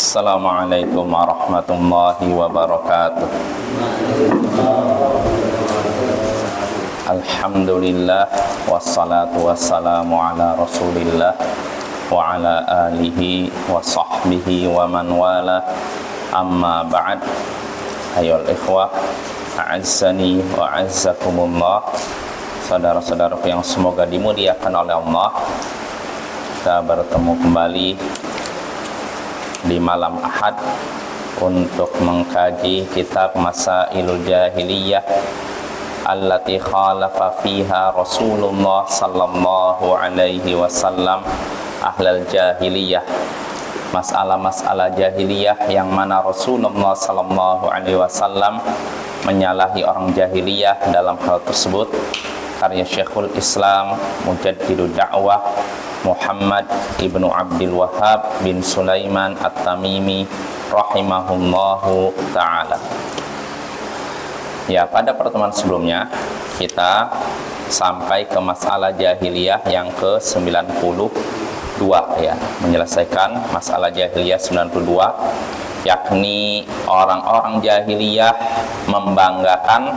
Assalamualaikum warahmatullahi wabarakatuh. Alhamdulillah wassalatu wassalamu ala Rasulillah wa ala alihi wa sahbihi wa man wala. Amma ba'd. Ayyuhal ikhwah, a'azzani wa a'azzakumullah. Saudara-saudaraku yang semoga dimuliakan oleh Allah, kita bertemu kembali di malam Ahad untuk mengkaji kitab Masailul Jahiliyah allati khalafa fiha Rasulullah sallallahu alaihi wasallam ahlal jahiliyah. Masalah-masalah jahiliyah yang mana Rasulullah sallallahu alaihi wasallam menyalahi orang jahiliyah dalam hal tersebut. Karya Syekhul Islam Mujaddidud Da'wah Muhammad ibnu Abdul Wahhab bin Sulaiman At-Tamimi rahimahullahu ta'ala. Ya, pada pertemuan sebelumnya kita sampai ke masalah jahiliyah yang ke-92 ya, menyelesaikan masalah jahiliyah 92, yakni orang-orang jahiliyah membanggakan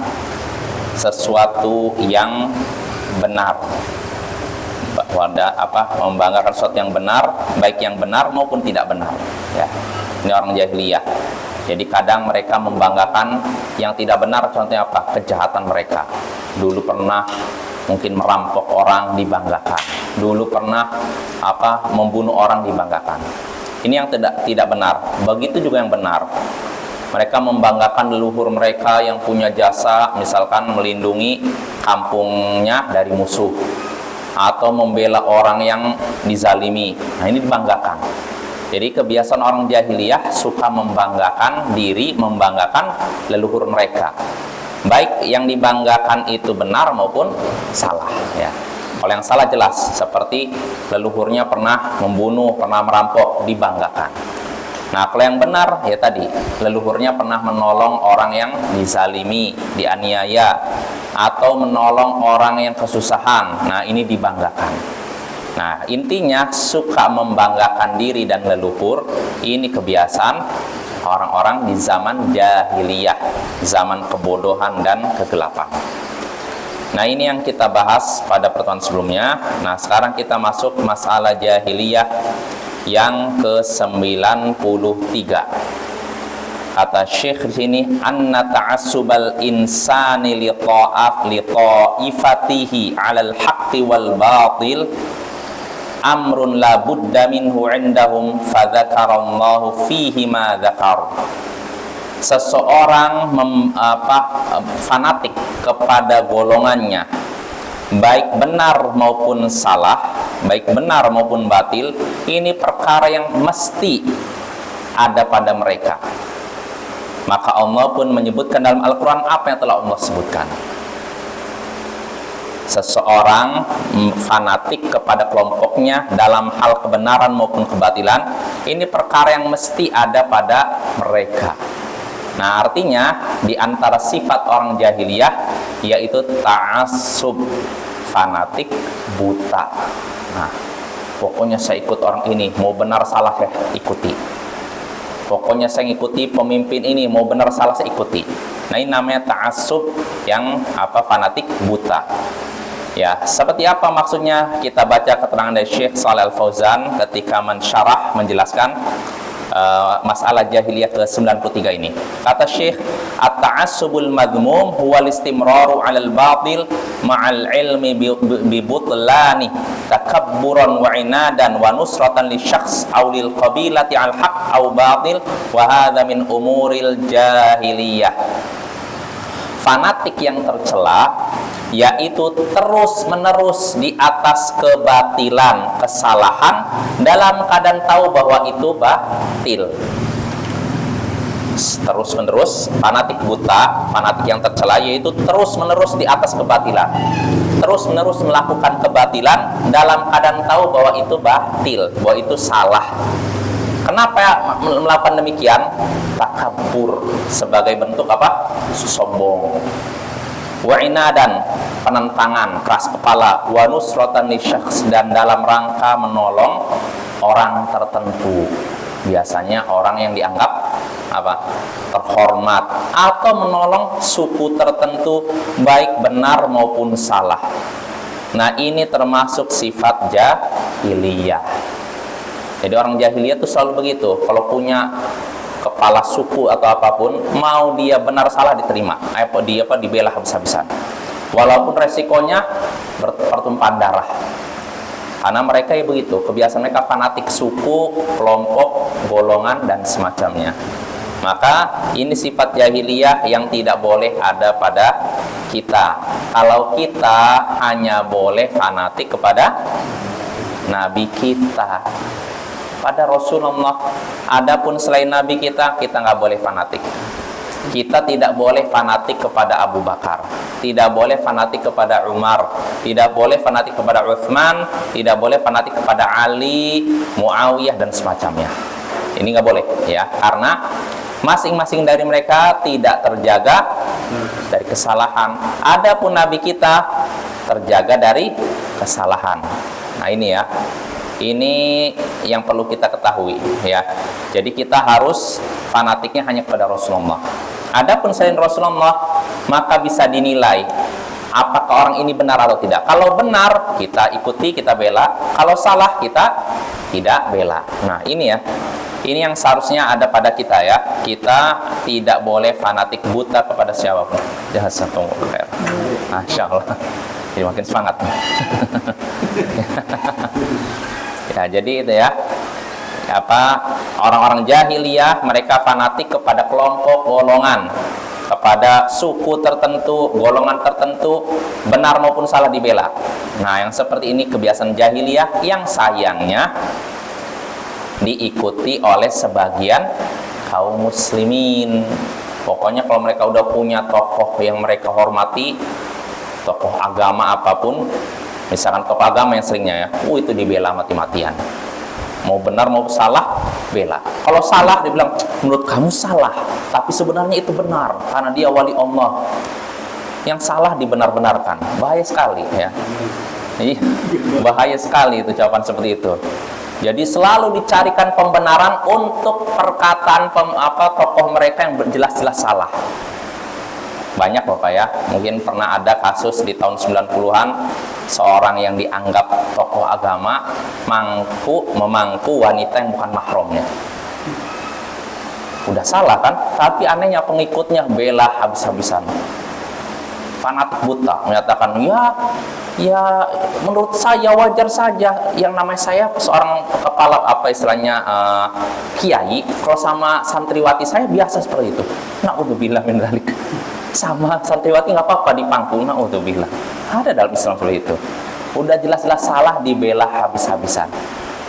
sesuatu yang benar. Membanggakan sesuatu yang benar, baik yang benar maupun tidak benar ya. Ini orang jahiliyah. Jadi kadang mereka membanggakan yang tidak benar, contohnya apa? Kejahatan mereka. Dulu pernah mungkin merampok orang, dibanggakan. Dulu pernah membunuh orang, dibanggakan. Ini yang tidak benar. Begitu juga yang benar. Mereka membanggakan leluhur mereka yang punya jasa, misalkan melindungi kampungnya dari musuh, atau membela orang yang dizalimi. Nah, ini dibanggakan. Jadi kebiasaan orang jahiliyah suka membanggakan diri, membanggakan leluhur mereka. Baik yang dibanggakan itu benar maupun salah ya. Kalau yang salah jelas, seperti leluhurnya pernah membunuh, pernah merampok, dibanggakan. Nah, kalau yang benar ya tadi, leluhurnya pernah menolong orang yang dizalimi, dianiaya, atau menolong orang yang kesusahan. Nah, ini dibanggakan. Nah, intinya suka membanggakan diri dan leluhur, ini kebiasaan orang-orang di zaman jahiliyah, zaman kebodohan dan kegelapan. Nah, ini yang kita bahas pada pertemuan sebelumnya. Nah, sekarang kita masuk masalah jahiliyah yang ke-93. Kata Syekh di sini, anna ta'assubal insani li ta'ifatihi 'alal haqqi wal batil amrun la budda minhu 'indahum fa dzakarallahu fihi ma dzakar. Seseorang fanatik kepada golongannya, baik benar maupun salah, baik benar maupun batil, ini perkara yang mesti ada pada mereka. Maka Allah pun menyebutkan dalam Al-Quran apa yang telah Allah sebutkan. Seseorang fanatik kepada kelompoknya dalam hal kebenaran maupun kebatilan, ini perkara yang mesti ada pada mereka. Nah, artinya di antara sifat orang jahiliyah yaitu ta'assub, fanatik, buta. Nah, pokoknya saya ikut orang ini, mau benar salah saya ikuti. Pokoknya saya ikuti pemimpin ini, mau benar salah saya ikuti. Nah, ini namanya ta'assub yang fanatik, buta. Ya, seperti apa maksudnya? Kita baca keterangan dari Syekh Shalih Al-Fauzan ketika mensyarah, menjelaskan masalah jahiliyah ke-93 ini. Kata Syekh, at-ta'assubul madmum huwa al-istimraru 'alal batil ma'al ilmi bi butlani takabburan wa inadan wa nusratan li syakhs aw lil qabilati al haqq aw batil wa hadha min umuril jahiliyah. Fanatik yang tercela yaitu terus-menerus di atas kebatilan, kesalahan, dalam keadaan tahu bahwa itu batil. Terus-menerus, fanatik buta, fanatik yang tercela, yaitu terus-menerus di atas kebatilan, terus-menerus melakukan kebatilan dalam keadaan tahu bahwa itu batil, bahwa itu salah. Kenapa melakukan demikian? Takabur, sebagai bentuk sombong. Wa inadan, penentangan, keras kepala. Wa nusratan li syakhs, dan dalam rangka menolong orang tertentu. biasanya orang yang dianggap apa? Terhormat atau menolong suku tertentu baik benar maupun salah. Nah, ini termasuk sifat jahiliyah. Jadi orang jahiliyah itu selalu begitu. Kalau punya kepala suku atau apapun, mau dia benar salah diterima. Dia dibela habis-habisan. Walaupun resikonya pertumpahan darah. Karena mereka ya begitu, kebiasaan mereka fanatik suku, kelompok, golongan dan semacamnya. Maka ini sifat jahiliyah yang tidak boleh ada pada kita. Kalau kita hanya boleh fanatik kepada Nabi kita, pada Rasulullah. Adapun selain Nabi kita nggak boleh fanatik. Kita tidak boleh fanatik kepada Abu Bakar, tidak boleh fanatik kepada Umar, tidak boleh fanatik kepada Utsman, tidak boleh fanatik kepada Ali, Muawiyah dan semacamnya. Ini nggak boleh ya, karena masing-masing dari mereka tidak terjaga dari kesalahan. Adapun Nabi kita terjaga dari kesalahan. Nah ini ya, ini yang perlu kita ketahui ya. Jadi kita harus fanatiknya hanya kepada Rasulullah. Adapun selain Rasulullah, maka bisa dinilai apakah orang ini benar atau tidak. Kalau benar, kita ikuti, kita bela. Kalau salah, kita tidak bela. Nah ini ya, ini yang seharusnya ada pada kita ya. Kita tidak boleh fanatik buta kepada siapapun. Jazakumullah khair. Masya Allah. Jadi makin semangat. Ya, jadi itu ya. Orang-orang jahiliyah mereka fanatik kepada kelompok, golongan, kepada suku tertentu, golongan tertentu, benar maupun salah dibela. Nah, yang seperti ini kebiasaan jahiliyah yang sayangnya diikuti oleh sebagian kaum muslimin. Pokoknya kalau mereka udah punya tokoh yang mereka hormati, tokoh agama apapun, misalkan tokoh agama yang seringnya ya, itu dibela mati-matian. Mau benar mau salah, bela. Kalau salah dibilang, menurut kamu salah, tapi sebenarnya itu benar karena dia wali Allah. Yang salah dibenar-benarkan. Bahaya sekali ya. Bahaya sekali itu jawaban seperti itu. Jadi selalu dicarikan pembenaran untuk perkataan tokoh mereka yang jelas-jelas salah. Banyak Bapak ya, mungkin pernah ada kasus di tahun 90-an seorang yang dianggap tokoh agama memangku wanita yang bukan mahramnya. Udah salah kan? Tapi anehnya pengikutnya bela habis-habisan. Fanatik buta menyatakan ya menurut saya wajar saja, yang namanya saya seorang kepala kiai, kalau sama santriwati saya biasa seperti itu. Na'udzubillah min dzalik. Sama santriwati nggak apa-apa dipangku, na'udzubillah. Ada dalam Islam seperti itu. Udah jelas-jelas salah dibela habis-habisan.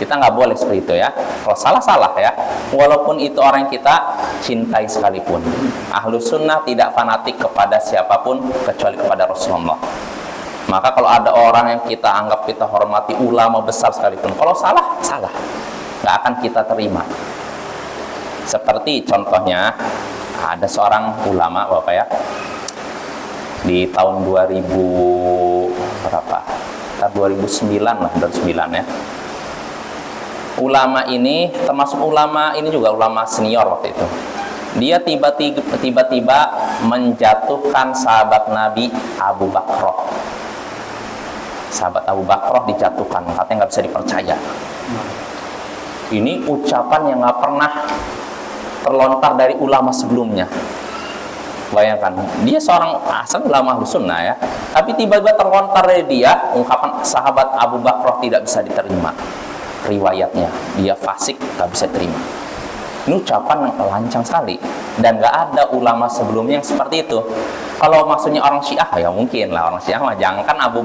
Kita nggak boleh seperti itu ya. Kalau salah ya, walaupun itu orang yang kita cintai sekalipun. Ahlus sunnah tidak fanatik kepada siapapun kecuali kepada Rasulullah. Maka kalau ada orang yang kita anggap, kita hormati, ulama besar sekalipun, kalau salah nggak akan kita terima. Seperti contohnya ada seorang ulama Bapak ya, di tahun 2009 lah, 2009 ya. Ulama ini termasuk ulama ini juga ulama senior waktu itu. Dia tiba-tiba menjatuhkan sahabat Nabi Abu Bakar. Sahabat Abu Bakar dijatuhkan, katanya nggak bisa dipercaya. Ini ucapan yang nggak pernah terlontar dari ulama sebelumnya. Bayangkan, dia seorang asal ulama sunnah ya, tapi tiba-tiba terlontar dari dia ungkapan sahabat Abu Bakar tidak bisa diterima riwayatnya, dia fasik, nggak bisa terima. Ini ucapan yang lancang sekali dan nggak ada ulama sebelumnya yang seperti itu. Kalau maksudnya orang Syiah ya mungkin lah, orang Syiah mah jangankan Abu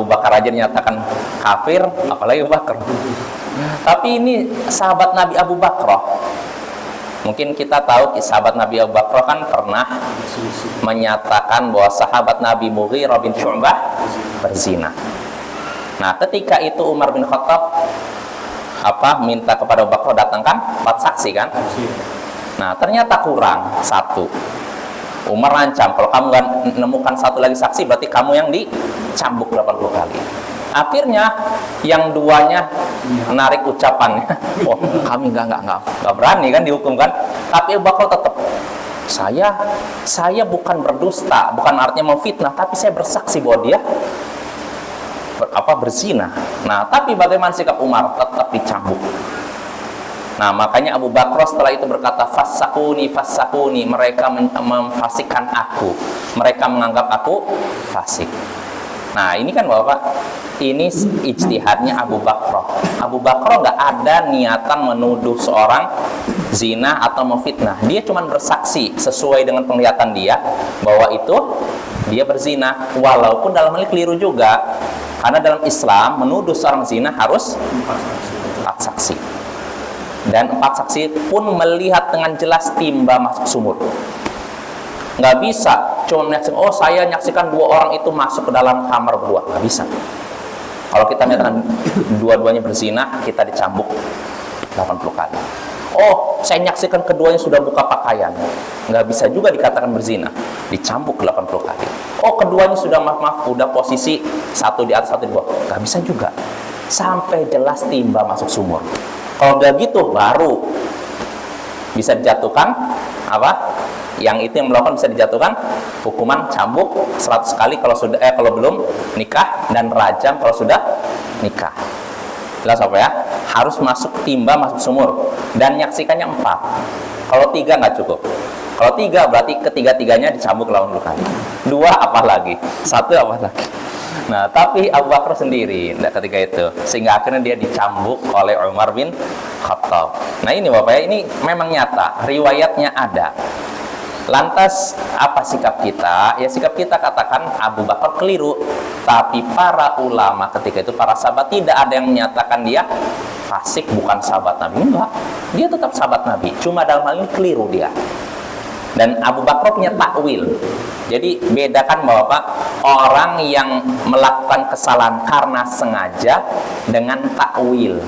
Bakar aja dinyatakan kafir, apalagi Abu Bakar. Tapi ini sahabat Nabi Abu Bakar. Mungkin kita tahu sahabat Nabi Abu Bakar kan pernah menyatakan bahwa sahabat Nabi Mughirah bin Syu'bah berzina. Nah, ketika itu Umar bin Khattab minta kepada Abu Bakar datangkan 4 saksi kan? Nah, ternyata kurang 1. Umar rancam, kalau kamu nggak menemukan 1 lagi saksi, berarti kamu yang dicambuk 80 kali. Akhirnya yang duanya menarik ucapannya. Oh, kami nggak berani kan dihukum kan. Tapi Abu Bakar tetap, saya bukan berdusta, bukan artinya memfitnah, tapi saya bersaksi bahwa dia berzina. Nah, tapi bagaimana sikap Umar? Tetap dicambuk. Nah, makanya Abu Bakar setelah itu berkata, fasakuni, mereka memfasikkan aku, mereka menganggap aku fasik. Nah, ini kan Bapak, ini ijtihadnya Abu Bakar. Abu Bakar nggak ada niatan menuduh seorang zina atau memfitnah. Dia cuma bersaksi sesuai dengan penglihatan dia bahwa itu dia berzina, walaupun dalam hal ini keliru juga. Karena dalam Islam menuduh seorang zina harus 4 saksi. Dan 4 saksi pun melihat dengan jelas timba masuk sumur. Nggak bisa cuma menyaksikan, oh saya menyaksikan 2 orang itu masuk ke dalam kamar berdua. Nggak bisa. Kalau kita menyatakan dua-duanya berzina, kita dicambuk 80 kali. Oh, saya menyaksikan keduanya sudah buka pakaian. Nggak bisa juga dikatakan berzina, dicambuk 80 kali. Oh, keduanya sudah udah posisi satu di atas satu di bawah. Nggak bisa juga. Sampai jelas timba masuk sumur. Kalau udah gitu baru bisa dijatuhkan apa? Yang itu yang melakukan bisa dijatuhkan hukuman cambuk 100 kali kalau belum nikah, dan rajam kalau sudah nikah. Jelas apa ya? Harus masuk timba masuk sumur, dan nyaksikannya 4. Kalau 3 nggak cukup. Kalau 3 berarti ketiga-tiganya dicambuk 80 kali. 2 apalagi, 1 apalagi. Nah, tapi Abu Bakar sendiri ketika itu, sehingga akhirnya dia dicambuk oleh Umar bin Khattab. Nah, ini Bapak ya, ini memang nyata, riwayatnya ada. Lantas apa sikap kita? Ya, sikap kita katakan Abu Bakar keliru, tapi para ulama ketika itu, para sahabat, tidak ada yang menyatakan dia fasik, bukan sahabat Nabi. Enggak, dia tetap sahabat Nabi, cuma dalam hal ini keliru dia. Dan Abu Bakar punya takwil. Jadi bedakan Bapak, orang yang melakukan kesalahan karena sengaja dengan takwil.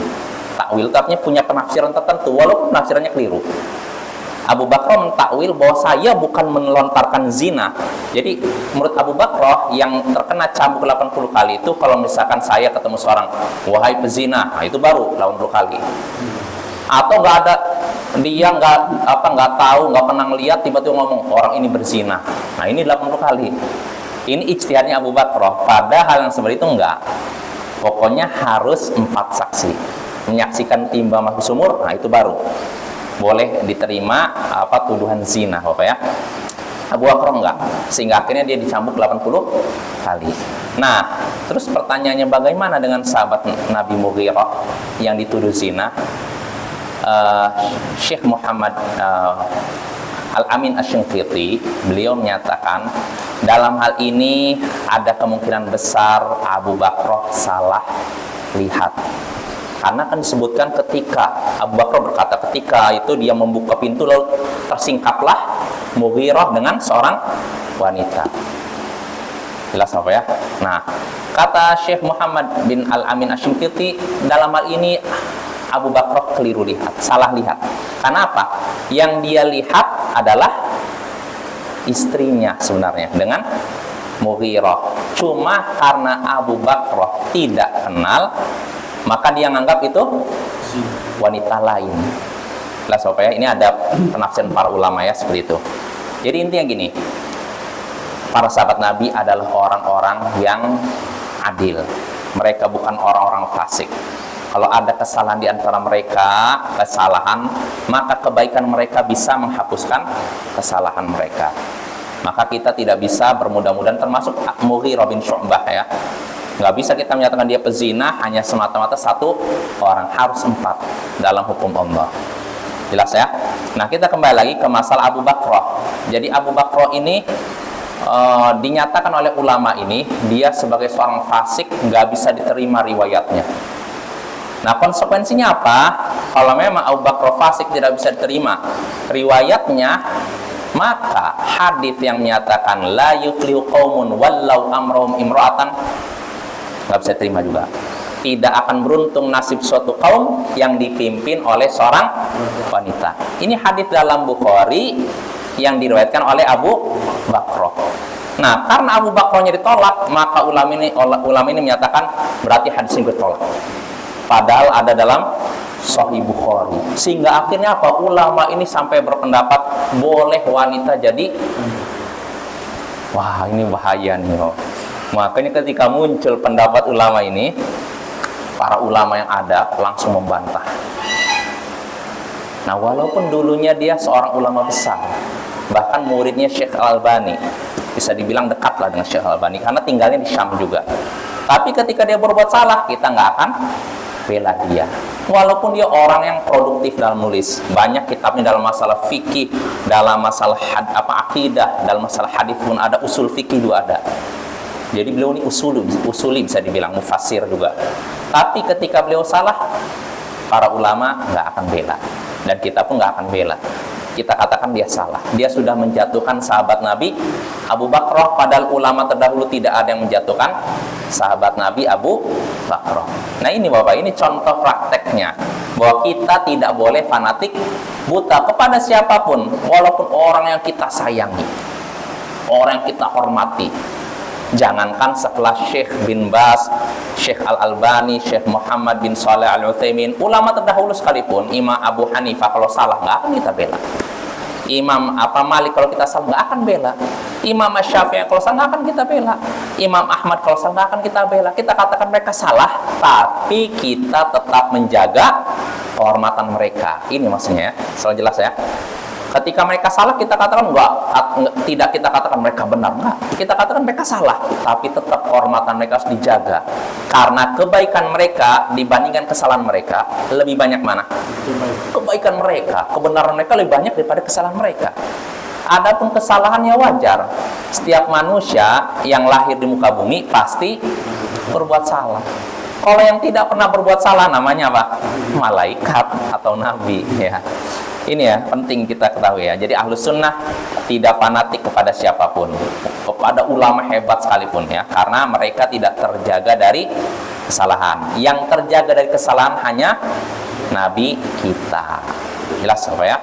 Takwil itu artinya punya penafsiran tertentu walaupun penafsirannya keliru. Abu Bakar mentakwil bahwa saya bukan melontarkan zina. Jadi menurut Abu Bakar yang terkena cambuk 80 kali itu, kalau misalkan saya ketemu seorang, wahai pezina, nah itu baru 80 kali. Atau nggak ada, dia nggak tahu, nggak pernah ngeliat, tiba-tiba ngomong orang ini berzina, nah ini 80 kali. Ini ijtihadnya Abu Bakar. Padahal yang seperti itu enggak. Pokoknya harus 4 saksi menyaksikan timba masuk sumur, nah itu baru boleh diterima tuduhan zina, Bapak ya. Abu Bakar enggak, sehingga akhirnya dia dicambuk 80 kali. Nah, terus pertanyaannya, bagaimana dengan sahabat Nabi Mughirah yang dituduh zina? Syekh Muhammad Al-Amin Asy-Syanqiti, beliau menyatakan dalam hal ini ada kemungkinan besar Abu Bakar salah lihat. Karena kan disebutkan ketika Abu Bakar berkata, ketika itu dia membuka pintu lalu tersingkaplah Mughirah dengan seorang wanita. Jelas apa ya? Nah, kata Syekh Muhammad bin Al-Amin Asy-Syanqiti, dalam hal ini Abu Bakar keliru lihat, salah lihat. Karena apa? Yang dia lihat adalah istrinya sebenarnya dengan Mughirah. Cuma karena Abu Bakar tidak kenal, maka dia menganggap itu wanita lain. Jelas apa ya? Ini ada penafsiran para ulama ya seperti itu. Jadi intinya gini, para sahabat Nabi adalah orang-orang yang adil. Mereka bukan orang-orang fasik. Kalau ada kesalahan di antara mereka, maka kebaikan mereka bisa menghapuskan kesalahan mereka. Maka kita tidak bisa bermudah-mudahan termasuk Mughirah bin Syu'bah ya. Nggak bisa kita menyatakan dia pezina hanya semata-mata 1 orang, harus 4 dalam hukum Allah. Jelas ya? Nah, kita kembali lagi ke masalah Abu Bakar. Jadi Abu Bakar ini dinyatakan oleh ulama ini dia sebagai seorang fasik, nggak bisa diterima riwayatnya. Nah, konsekuensinya apa? Kalau memang Abu Bakar fasik tidak bisa diterima riwayatnya, maka hadis yang menyatakan la yuflihu qaumun wallau amrahum imra'atan nggak bisa diterima juga. Tidak akan beruntung nasib suatu kaum yang dipimpin oleh seorang wanita. Ini hadis dalam Bukhari yang diriwayatkan oleh Abu Bakar. Nah, karena Abu Bakrnya ditolak, maka ulama ini menyatakan berarti hadis ini bertolak. Padahal ada dalam Sahih Bukhari. Sehingga akhirnya apa? Ulama ini sampai berpendapat boleh wanita jadi. Wah, ini bahaya nih. Makanya ketika muncul pendapat ulama ini, para ulama yang ada langsung membantah. Nah, walaupun dulunya dia seorang ulama besar, bahkan muridnya Syekh Al-Albani, bisa dibilang dekat lah dengan Syekh Al-Albani karena tinggalnya di Syam juga. Tapi ketika dia berbuat salah, kita nggak akan bela dia. Walaupun dia orang yang produktif dalam nulis, banyak kitabnya dalam masalah fikih, dalam masalah akidah, dalam masalah hadis pun ada, usul fikih juga ada. Jadi beliau ini usuli bisa dibilang, mufassir juga. Tapi ketika beliau salah, para ulama nggak akan bela, dan kita pun nggak akan bela. Kita katakan dia salah. Dia sudah menjatuhkan sahabat Nabi Abu Bakrah, padahal ulama terdahulu tidak ada yang menjatuhkan sahabat Nabi Abu Bakrah. Nah ini Bapak, ini contoh prakteknya bahwa kita tidak boleh fanatik buta kepada siapapun, walaupun orang yang kita sayangi, orang yang kita hormati. Jangankan setelah Syekh bin Baz, Syekh Al-Albani, Syekh Muhammad bin Shalih Al-Utsaimin, ulama terdahulu sekalipun, Imam Abu Hanifah kalau salah nggak akan kita bela. Imam Malik kalau kita salah nggak akan bela. Imam Syafi'i kalau salah nggak akan kita bela. Imam Ahmad kalau salah nggak akan kita bela. Kita katakan mereka salah, tapi kita tetap menjaga kehormatan mereka. Ini maksudnya, selalu jelas ya. Ketika mereka salah, kita katakan tidak kita katakan mereka benar, enggak. Kita katakan mereka salah, tapi tetap kehormatan mereka harus dijaga. Karena kebaikan mereka dibandingkan kesalahan mereka, lebih banyak mana? Kebaikan mereka, kebenaran mereka lebih banyak daripada kesalahan mereka. Adapun kesalahannya wajar. Setiap manusia yang lahir di muka bumi pasti berbuat salah. Kalau yang tidak pernah berbuat salah namanya apa? Malaikat atau nabi, ya. Ini ya, penting kita ketahui ya. Jadi Ahlus Sunnah tidak fanatik kepada siapapun, kepada ulama hebat sekalipun ya, karena mereka tidak terjaga dari kesalahan. Yang terjaga dari kesalahan hanya Nabi kita. Jelas apa ya?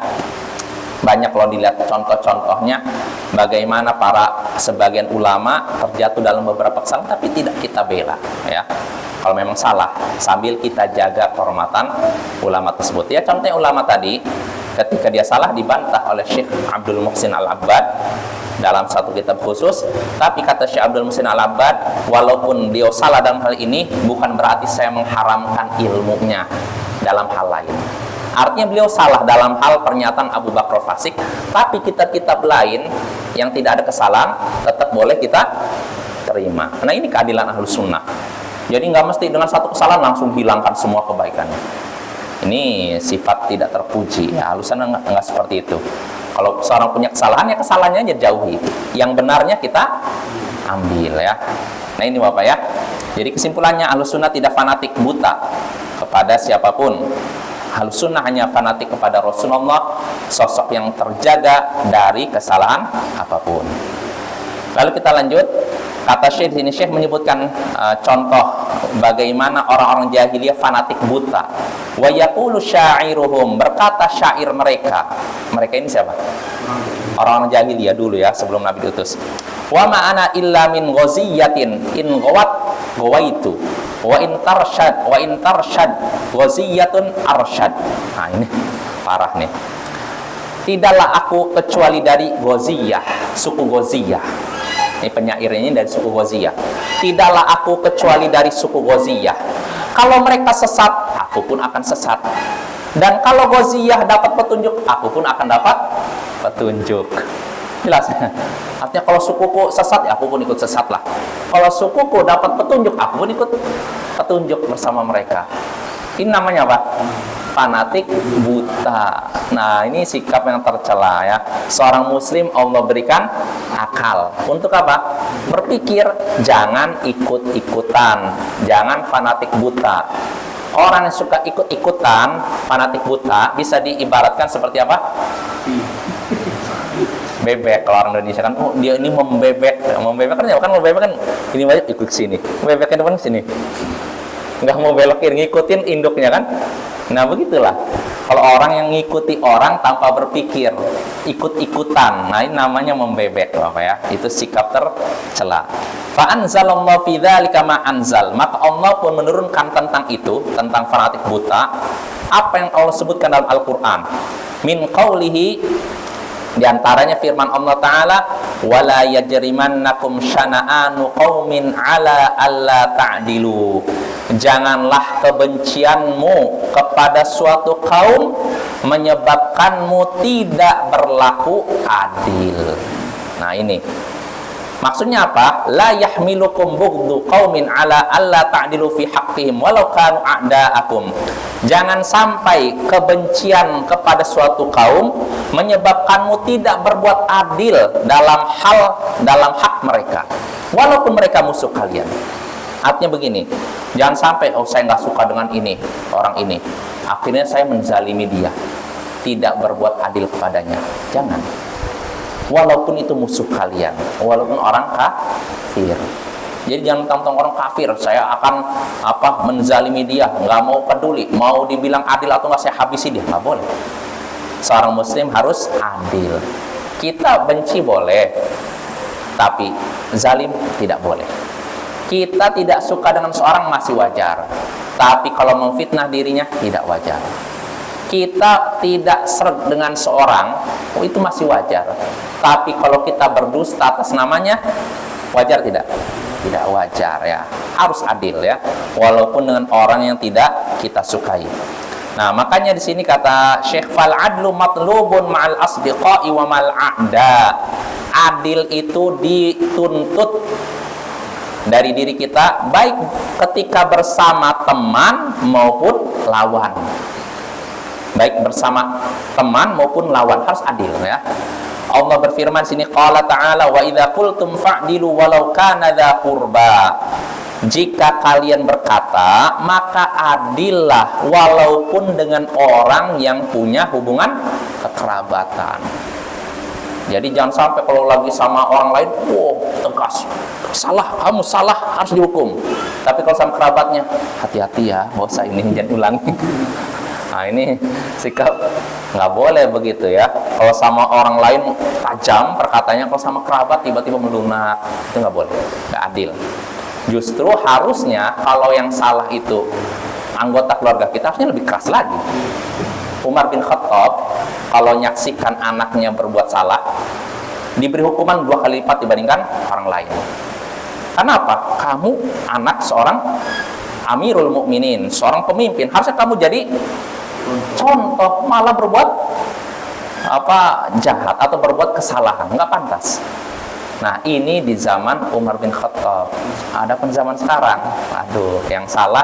Banyak kalau dilihat contoh-contohnya bagaimana para sebagian ulama terjatuh dalam beberapa kesalahan tapi tidak kita bela ya. Kalau memang salah, sambil kita jaga kehormatan ulama tersebut. Ya contohnya ulama tadi, ketika dia salah dibantah oleh Syekh Abdul Muhsin Al-Abbad dalam satu kitab khusus. Tapi kata Syekh Abdul Muhsin Al-Abbad, walaupun dia salah dalam hal ini, bukan berarti saya mengharamkan ilmunya dalam hal lain. Artinya beliau salah dalam hal pernyataan Abu Bakar Fasik, tapi kitab-kitab lain yang tidak ada kesalahan tetap boleh kita terima. Nah ini keadilan Ahlus Sunnah. Jadi nggak mesti dengan satu kesalahan langsung hilangkan semua kebaikannya. Ini sifat tidak terpuji ya. Ahlus Sunnah nggak seperti itu. Kalau seorang punya kesalahan, ya kesalahannya aja jauhi, yang benarnya kita ambil ya. Nah ini Bapak ya. Jadi kesimpulannya, Ahlus Sunnah tidak fanatik buta kepada siapapun. Ahlus Sunnah hanya fanatik kepada Rasulullah, sosok yang terjaga dari kesalahan apapun. Lalu kita lanjut. Kata Syekh di sini, Syekh menyebutkan contoh bagaimana orang-orang jahiliyah fanatik buta. Wa yaqulu syairuhum, berkata syair mereka. Mereka ini siapa? Orang-orang jahiliyah dulu ya, sebelum Nabi diutus. Wa ma ana illa min ghaziyatin in ghawat ghawaitu wa in tarshad ghaziyatun arshad. Nah ini parah nih. Tidaklah aku kecuali dari Ghaziyah, suku Ghaziyah. Ini penyairnya ini dari suku Ghaziyah. Tidaklah aku kecuali dari suku Ghaziyah. Kalau mereka sesat, aku pun akan sesat. Dan kalau Ghaziyah dapat petunjuk, aku pun akan dapat petunjuk. Jelas? Artinya kalau sukuku sesat, ya aku pun ikut sesat lah. Kalau sukuku dapat petunjuk, aku pun ikut petunjuk bersama mereka. Ini namanya apa? Fanatik buta. Nah ini sikap yang tercela ya. Seorang muslim Allah berikan akal. Untuk apa? Berpikir, jangan ikut-ikutan, jangan fanatik buta. Orang yang suka ikut-ikutan, fanatik buta, bisa diibaratkan seperti apa? Bebek. Kalau orang Indonesia kan, oh dia ini membebek kan, ya kan membebek kan ini banyak ikut sini, bebek ke depan sini. nggak mau belok kiri, ngikutin induknya kan. Nah begitulah kalau orang yang ngikuti orang tanpa berpikir, ikut-ikutan, nah ini namanya membebek Bapak ya, itu sikap tercela. Fa anzalallahu fi dzalika ma anzal, maka Allah pun menurunkan tentang itu, tentang fanatik buta, apa yang Allah sebutkan dalam Al-Qur'an. Min qaulihi, di antaranya firman Allah Ta'ala, wala yajrimannakum syana'anu qaumin ala alla ta'dilu, janganlah kebencianmu kepada suatu kaum menyebabkanmu tidak berlaku adil. Nah ini maksudnya apa? La yahmilukum bughdu qaumin ala alla ta'dilu fi haqqihim walau kanu a'da'akum. Jangan sampai kebencian kepada suatu kaum menyebabkanmu tidak berbuat adil dalam hak mereka, walaupun mereka musuh kalian. Artinya begini, jangan sampai saya nggak suka dengan ini orang ini, akhirnya saya menzalimi dia, tidak berbuat adil kepadanya. Jangan. Walaupun itu musuh kalian, walaupun orang kafir. Jadi jangan tentang orang kafir, saya akan menzalimi dia, nggak mau peduli, mau dibilang adil atau nggak saya habisi dia, nggak boleh. Seorang muslim harus adil. Kita benci boleh, tapi zalim tidak boleh. Kita tidak suka dengan seorang masih wajar, tapi kalau memfitnah dirinya tidak wajar. Kita tidak sreg dengan seorang, itu masih wajar. Tapi kalau kita berdusta atas namanya, wajar tidak? Tidak wajar ya. Harus adil ya, walaupun dengan orang yang tidak kita sukai. Nah, makanya di sini kata Syekh, fal adlu matlubun ma'al asdiqai wa mal a'da. Adil itu dituntut dari diri kita baik ketika bersama teman maupun lawan. Baik bersama teman maupun lawan harus adil ya. Allah berfirman sini, qala ta'ala wa idza qultum fa'dilu walau kana dza qurba. Jika kalian berkata, maka adillah walaupun dengan orang yang punya hubungan kekerabatan. Jadi jangan sampai kalau lagi sama orang lain, tegas, salah, kamu salah, harus dihukum. Tapi kalau sama kerabatnya, hati-hati ya, nggak usah ini, jangan ulangi. Nah ini sikap nggak boleh begitu ya. Kalau sama orang lain tajam perkataannya, kalau sama kerabat tiba-tiba melunak, itu nggak boleh, nggak adil. Justru harusnya kalau yang salah itu anggota keluarga kita, harusnya lebih keras lagi. Umar bin Khattab kalau nyaksikan anaknya berbuat salah, diberi hukuman 2 kali lipat dibandingkan orang lain. Kenapa? Kamu anak seorang Amirul Mukminin, seorang pemimpin, harusnya kamu jadi contoh, malah berbuat jahat atau berbuat kesalahan, nggak pantas. Nah ini di zaman Umar bin Khattab. Adapun zaman sekarang, aduh, yang salah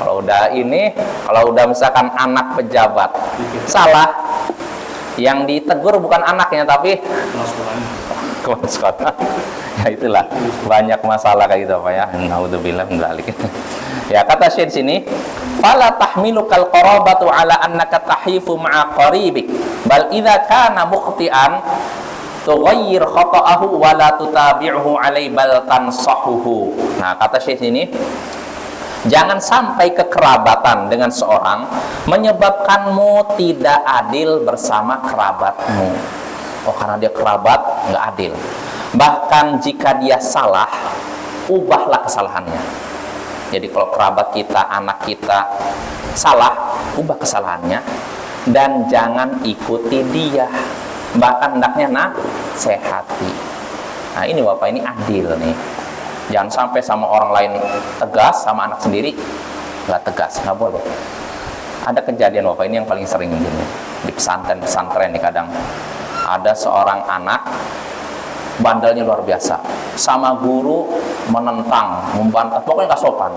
kalau udah misalkan anak pejabat salah, yang ditegur bukan anaknya tapi kepala sekolah. Ya itulah banyak masalah kayak gitu Pak ya. Naudzubillah min dzalik. Ya kata Syekh sini, fala tahmilukal qarabatu ala annaka tahifu ma'a qaribik bal idza kana mukhti'an tughayyir khata'ahu wa la tutabi'uhu alai bal tansahuhu. Nah kata Syekh sini, jangan sampai kekerabatan dengan seorang menyebabkanmu tidak adil bersama kerabatmu. Oh karena dia kerabat nggak adil. Bahkan jika dia salah, ubahlah kesalahannya. Jadi kalau kerabat kita, anak kita salah, ubah kesalahannya dan jangan ikuti dia. Bahkan hendaknya nasihati. Nah ini Bapak, ini adil nih. Jangan sampai sama orang lain tegas, sama anak sendiri nggak tegas, nggak boleh. Ada kejadian Bapak, ini yang paling sering gini, di pesantren nih kadang ada seorang anak bandelnya luar biasa, sama guru menentang, membantah, pokoknya nggak sopan.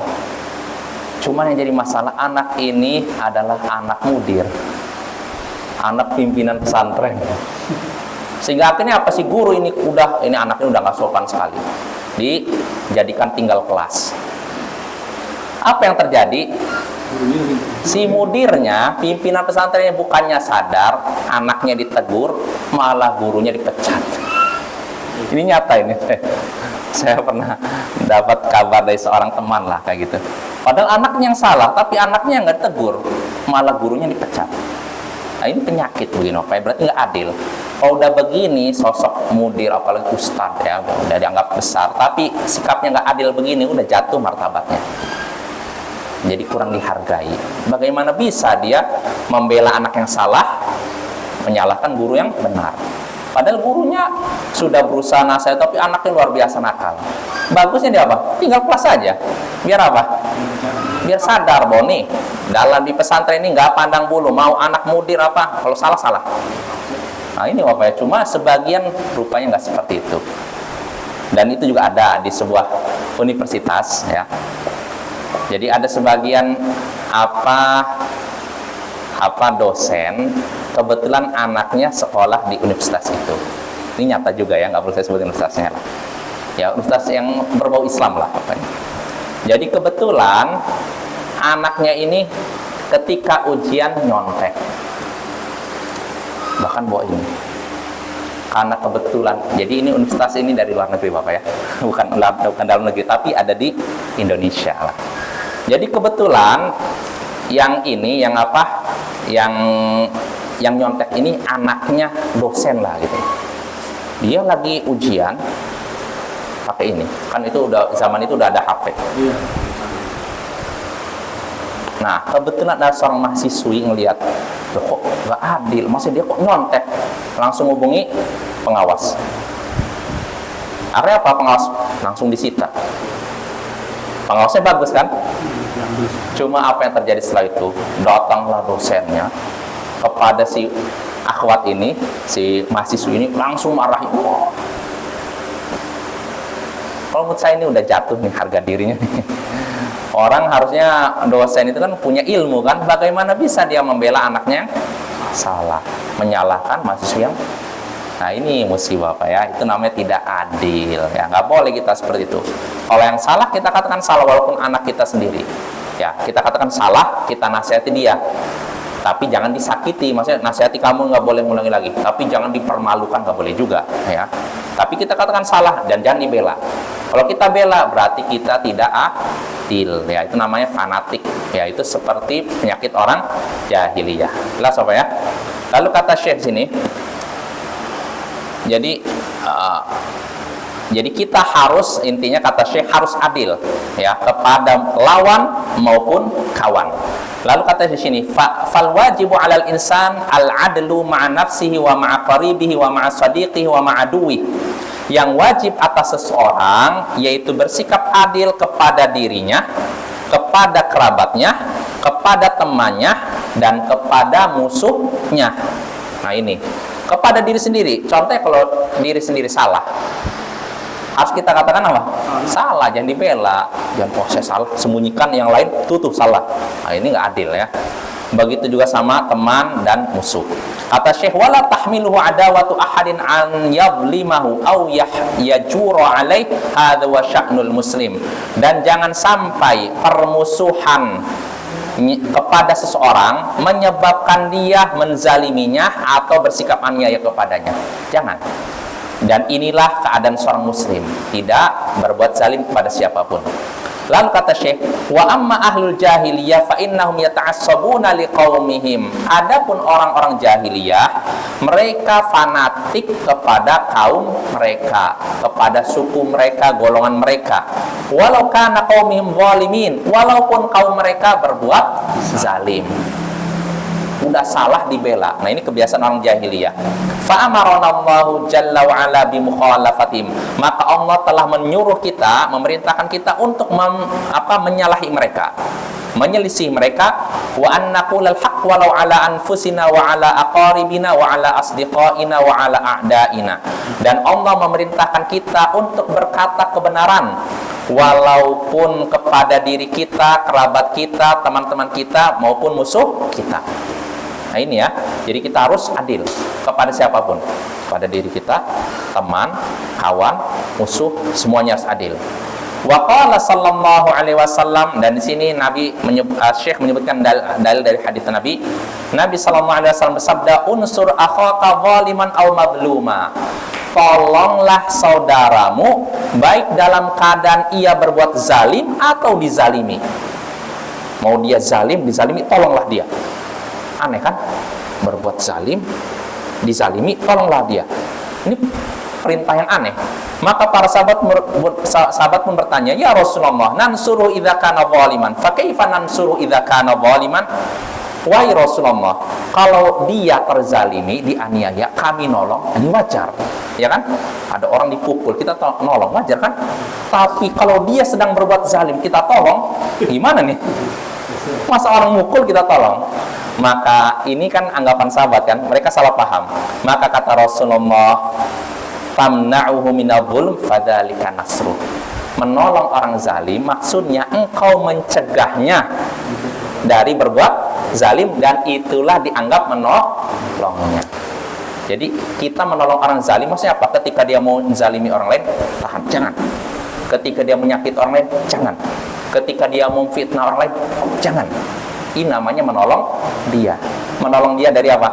Cuman yang jadi masalah, anak ini adalah anak mudir, anak pimpinan pesantren. Sehingga akhirnya apa sih, guru ini anaknya udah nggak sopan sekali, dijadikan tinggal kelas. Apa yang terjadi? Si mudirnya, pimpinan pesantrennya bukannya sadar, anaknya ditegur, malah gurunya dipecat. Ini nyata ini. Saya pernah dapat kabar dari seorang teman lah kayak gitu. Padahal anaknya yang salah, tapi anaknya nggak tegur, malah gurunya dipecat. Nah ini penyakit begini, berarti nggak adil. Kalau udah begini sosok mudir, apalagi ustadz ya, udah dianggap besar, tapi sikapnya nggak adil begini, udah jatuh martabatnya. Jadi kurang dihargai. Bagaimana bisa dia membela anak yang salah, menyalahkan guru yang benar? Padahal gurunya sudah berusaha nasihat, tapi anaknya luar biasa nakal. Bagusnya dia apa? Tinggal kelas saja. Biar apa? Biar sadar bahwa nih, dalam di pesantren ini nggak pandang bulu, mau anak mudir apa, kalau salah. Nah ini Bapak ya, cuma sebagian rupanya nggak seperti itu. Dan itu juga ada di sebuah universitas ya. Jadi ada sebagian dosen kebetulan anaknya sekolah di universitas itu. Ini nyata juga ya, nggak perlu saya sebut universitasnya lah. Ya universitas yang berbau Islam lah pokoknya. Jadi kebetulan anaknya ini ketika ujian nyontek, bahkan bawa ini. Karena kebetulan, jadi ini universitas ini dari luar negeri Bapak ya, bukan dalam negeri, tapi ada di Indonesia lah. Jadi kebetulan yang nyontek ini anaknya dosen lah gitu. Dia lagi ujian pakai ini, kan itu udah zaman itu udah ada HP. Nah kebetulan ada seorang mahasiswi ngelihat, kok nggak adil, maksudnya dia kok nyontek, langsung hubungi pengawas. Akhirnya apa, pengawas langsung disita. Pengawasnya bagus kan? Cuma apa yang terjadi setelah itu, datanglah dosennya kepada si akhwat ini, si mahasiswi ini, langsung marahin. Kalau menurut saya ini udah jatuh nih harga dirinya nih. Orang harusnya dosen itu kan punya ilmu kan, bagaimana bisa dia membela anaknya yang salah, menyalahkan mahasiswa yang. Nah ini musibah Pak ya, itu namanya tidak adil ya, nggak boleh kita seperti itu. Kalau yang salah kita katakan salah, walaupun anak kita sendiri ya, kita katakan salah, kita nasihati dia, tapi jangan disakiti. Maksudnya nasihati, kamu nggak boleh ngulangi lagi, tapi jangan dipermalukan, nggak boleh juga ya. Tapi kita katakan salah dan jangan dibela. Kalau kita bela berarti kita tidak adil ya, itu namanya fanatik ya, itu seperti penyakit orang jahiliyah. Jelas apa ya? Lalu kata Syekh sini, jadi kita harus, intinya kata Syekh, harus adil ya kepada lawan maupun kawan. Lalu kata di sini, fal wajibu 'alal insan al-'adlu ma'a nafsihi wa ma'a qaribihi wa ma'a sadiqihi wa ma'a aduwihi. Yang wajib atas seseorang yaitu bersikap adil kepada dirinya, kepada kerabatnya, kepada temannya, dan kepada musuhnya. Nah ini, kepada diri sendiri. Contohnya kalau diri sendiri salah, harus kita katakan apa? Salah, jangan dibela. Jangan, saya salah, sembunyikan yang lain, tutup salah. Nah ini nggak adil ya. Begitu juga sama teman dan musuh. Kata Syekh, wala tahmiluhu adawatu ahadin an yadlimahu aw yajura alaih, hadza wa sya'nul muslim. Dan jangan sampai permusuhan kepada seseorang menyebabkan dia menzaliminya atau bersikap aniaya kepadanya. Jangan. Dan inilah keadaan seorang muslim, tidak berbuat zalim kepada siapapun. Lalu kata Syekh, wa amma ahlul jahiliyah fa innahum yata'assabuna liqaumihim. Adapun orang-orang jahiliyah, mereka fanatik kepada kaum mereka, kepada suku mereka, golongan mereka. Walau kana qaumihim zalimin, walaupun kaum mereka berbuat zalim. Udah salah dibela. Nah ini kebiasaan orang jahiliyah. Fa amaranallahu jalla wa ala bi mukhalafatihim. Maka Allah telah menyuruh kita, memerintahkan kita untuk menyalahi mereka, menyelisih mereka, wa an naqulal haqq walau ala anfusina wa ala aqaribina wa ala asdiqaina wa ala a'daina. Dan Allah memerintahkan kita untuk berkata kebenaran walaupun kepada diri kita, kerabat kita, teman-teman kita maupun musuh kita. Nah ini ya, jadi kita harus adil kepada siapapun, kepada diri kita, teman, kawan, musuh, semuanya harus adil. Wa qala sallallahu alaihi wasallam, dan di sini Syekh menyebutkan dalil dari hadis Nabi. Nabi sallallahu alaihi wasallam bersabda, unsur akhaka zaliman aw madluma. tolonglah saudaramu baik dalam keadaan ia berbuat zalim atau dizalimi. Mau dia zalim, dizalimi, tolonglah dia. Aneh kan? Berbuat zalim, dizalimi, tolonglah dia. Ini perintah yang aneh. Maka para sahabat pun bertanya, ya Rasulullah, nansuru idza kana zaliman, fa kaifa nansuru idza kana zaliman? Wahai Rasulullah, kalau dia terzalimi, dianiaya, kami nolong, ini wajar, ya kan? Ada orang dipukul, kita nolong, wajar kan? Tapi kalau dia sedang berbuat zalim, kita tolong, gimana nih? Masa orang mukul kita tolong? Maka ini kan anggapan sahabat kan, mereka salah paham. Maka kata Rasulullah, tamna'uhu minadh-dhulm fadzalika nasruh. Menolong orang zalim maksudnya engkau mencegahnya dari berbuat zalim, dan itulah dianggap menolongnya. Jadi kita menolong orang zalim maksudnya apa? Ketika dia mau zalimi orang lain, tahan, jangan. Ketika dia menyakiti orang lain, jangan. Ketika dia memfitnah orang lain, jangan. Ini namanya menolong dia. Menolong dia dari apa?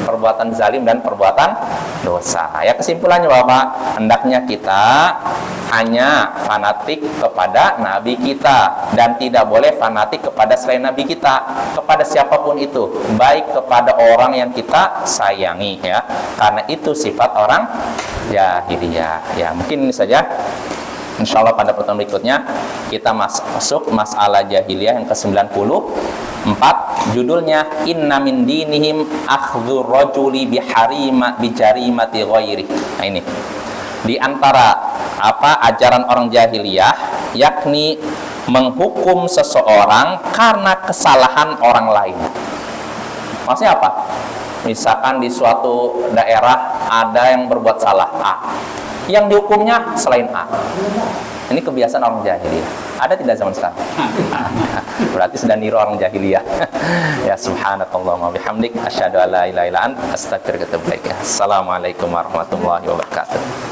Perbuatan zalim dan perbuatan dosa. Ya, kesimpulannya Bapak, hendaknya kita hanya fanatik kepada Nabi kita, dan tidak boleh fanatik kepada selain Nabi kita, kepada siapapun itu, baik kepada orang yang kita sayangi, ya, karena itu sifat orang jahiliyah. Ya, mungkin ini saja. Insyaallah pada pertemuan berikutnya kita masuk masalah jahiliyah yang ke-94, judulnya inna min dinihim akhdhur rajuli bijarimati ghairi. Nah, ini di antara ajaran orang jahiliyah, yakni menghukum seseorang karena kesalahan orang lain. Maksudnya apa? Misalkan di suatu daerah ada yang berbuat salah A, yang dihukumnya selain A. Ini kebiasaan orang jahiliyah. Ada tidak zaman sekarang? Berarti sedang niru orang jahiliyah. Ya, subhanakallahumma bihamdik asyhadu an la ilaha illa anta astaghfiruka wa atubu ilaik. Assalamualaikum warahmatullahi wabarakatuh.